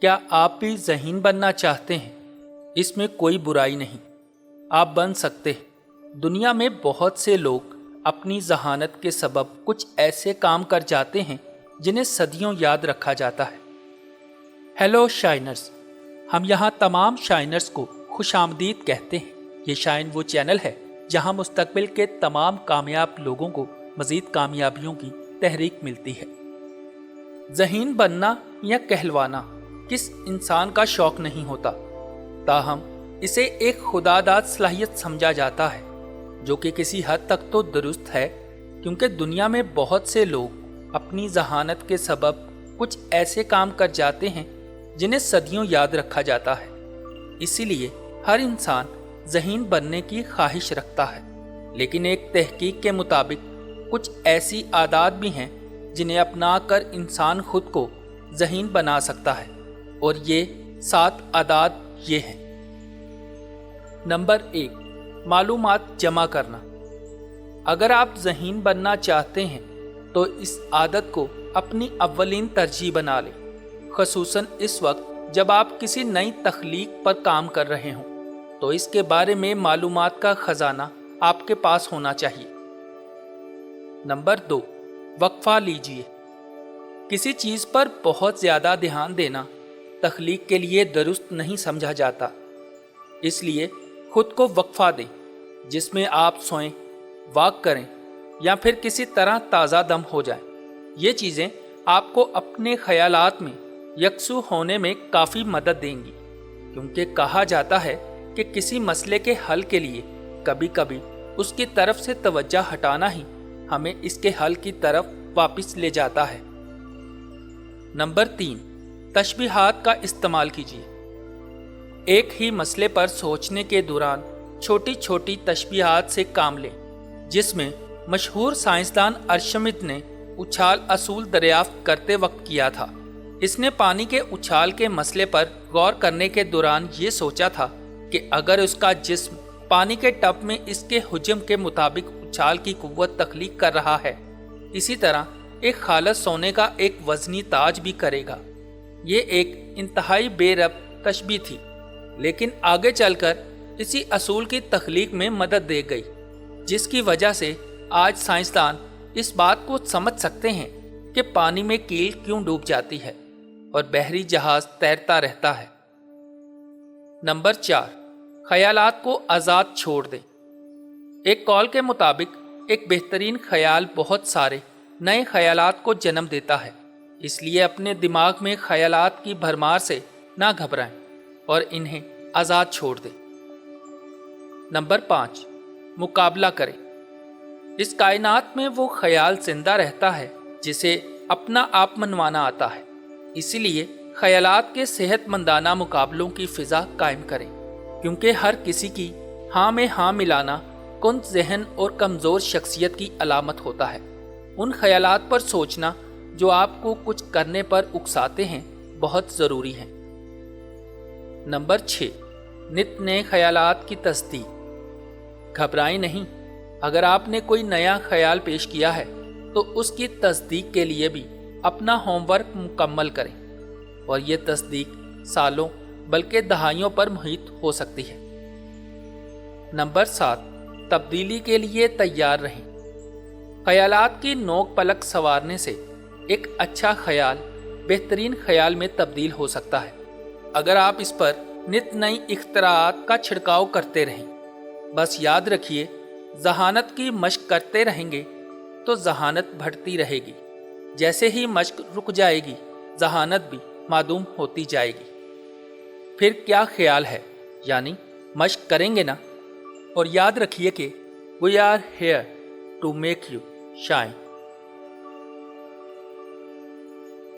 क्या आप भी ज़हीन बनना चाहते हैं? इसमें कोई बुराई नहीं, आप बन सकते हैं। दुनिया में बहुत से लोग अपनी ज़हानत के सबब कुछ ऐसे काम कर जाते हैं जिन्हें सदियों याद रखा जाता है। हेलो शाइनर्स, हम यहाँ तमाम शाइनर्स को खुशामदीद कहते हैं। ये शाइन वो चैनल है जहाँ मुस्तकबिल के तमाम कामयाब लोगों को मज़ीद कामयाबियों की तहरीक मिलती है। ज़हीन बनना या कहलवाना किस इंसान का शौक़ नहीं होता, ताहम इसे एक खुदादाद सलाहियत समझा जाता है जो कि किसी हद तक तो दुरुस्त है, क्योंकि दुनिया में बहुत से लोग अपनी ज़हानत के सबब कुछ ऐसे काम कर जाते हैं जिन्हें सदियों याद रखा जाता है। इसीलिए हर इंसान ज़हीन बनने की ख्वाहिश रखता है, लेकिन एक तहकीक के मुताबिक कुछ ऐसी आदात भी हैं जिन्हें अपना कर इंसान खुद को ज़हीन बना सकता है, और ये 7 आदात ये हैं। नंबर 1, मालूमात जमा करना। अगर आप ज़हीन बनना चाहते हैं तो इस आदत को अपनी अव्वलीन तरजीह बना लें, ख़ुसूसन इस वक्त जब आप किसी नई तख्लीक पर काम कर रहे हों, तो इसके बारे में मालूमात का ख़जाना आपके पास होना चाहिए। नंबर 2, वक्फ़ा लीजिए। किसी चीज़ पर बहुत ज़्यादा ध्यान देना तख्लीक के लिए दुरुस्त नहीं समझा जाता, इसलिए खुद को वक्फ़ा दें जिसमें आप सोएं, वाक करें या फिर किसी तरह ताज़ा दम हो जाए। ये चीज़ें आपको अपने ख़यालात में यकसू होने में काफ़ी मदद देंगी, क्योंकि कहा जाता है कि किसी मसले के हल के लिए कभी कभी उसकी तरफ से तवज्जो हटाना ही हमें इसके हल की तरफ वापस ले जाता है। नंबर 3, तशबीहात का इस्तेमाल कीजिए। एक ही मसले पर सोचने के दौरान छोटी छोटी तशबीहात से काम लें, जिसमें मशहूर साइंसदान अर्शमिद ने उछाल असूल दरियाफ्त करते वक्त किया था। इसने पानी के उछाल के मसले पर गौर करने के दौरान ये सोचा था कि अगर उसका जिस्म पानी के टब में इसके हुज्म के मुताबिक उछाल की कुव्वत तख्लीक कर रहा है, इसी तरह एक खालस सोने का एक वज़नी ताज भी करेगा। ये एक इंतहाई बेरब तशबीह थी, लेकिन आगे चलकर इसी असूल की तख्लीक में मदद दे गई, जिसकी वजह से आज साइंसदान इस बात को समझ सकते हैं कि पानी में कील क्यों डूब जाती है और बहरी जहाज तैरता रहता है। नंबर 4, ख्यालात को आज़ाद छोड़ दें। एक कॉल के मुताबिक एक बेहतरीन ख्याल बहुत सारे नए ख्यालात को जन्म देता है, इसलिए अपने दिमाग में ख्यालात की भरमार से ना घबराएं और इन्हें आज़ाद छोड़ दें। नंबर 5, मुकाबला करें। इस कायनात में वो ख्याल जिंदा रहता है जिसे अपना आप मनवाना आता है, इसीलिए ख्यालात के सेहतमंदाना मुकाबलों की फ़िज़ा कायम करें, क्योंकि हर किसी की हाँ में हाँ मिलाना कुंद ज़हन और कमज़ोर शख्सियत की अलामत होता है। उन ख्यालात पर सोचना जो आपको कुछ करने पर उकसाते हैं बहुत ज़रूरी है। नंबर 6, नित नए ख्यालात की तस्दीक। घबराएं नहीं, अगर आपने कोई नया ख्याल पेश किया है तो उसकी तस्दीक के लिए भी अपना होमवर्क मुकम्मल करें, और ये तस्दीक सालों बल्कि दहाइयों पर मुहित हो सकती है। नंबर 7, तब्दीली के लिए तैयार रहें। ख्यालात की नोक पलक संवारने से एक अच्छा ख्याल बेहतरीन ख्याल में तब्दील हो सकता है, अगर आप इस पर नित नई इख्तराआत का छिड़काव करते रहें। बस याद रखिए, ज़हानत की मश्क करते रहेंगे तो ज़हानत बढ़ती रहेगी। जैसे ही मश्क रुक जाएगी, ज़हानत भी मादूम होती जाएगी। फिर क्या ख्याल है, यानी मश्क करेंगे ना। और याद रखिए कि we are here to make you shine.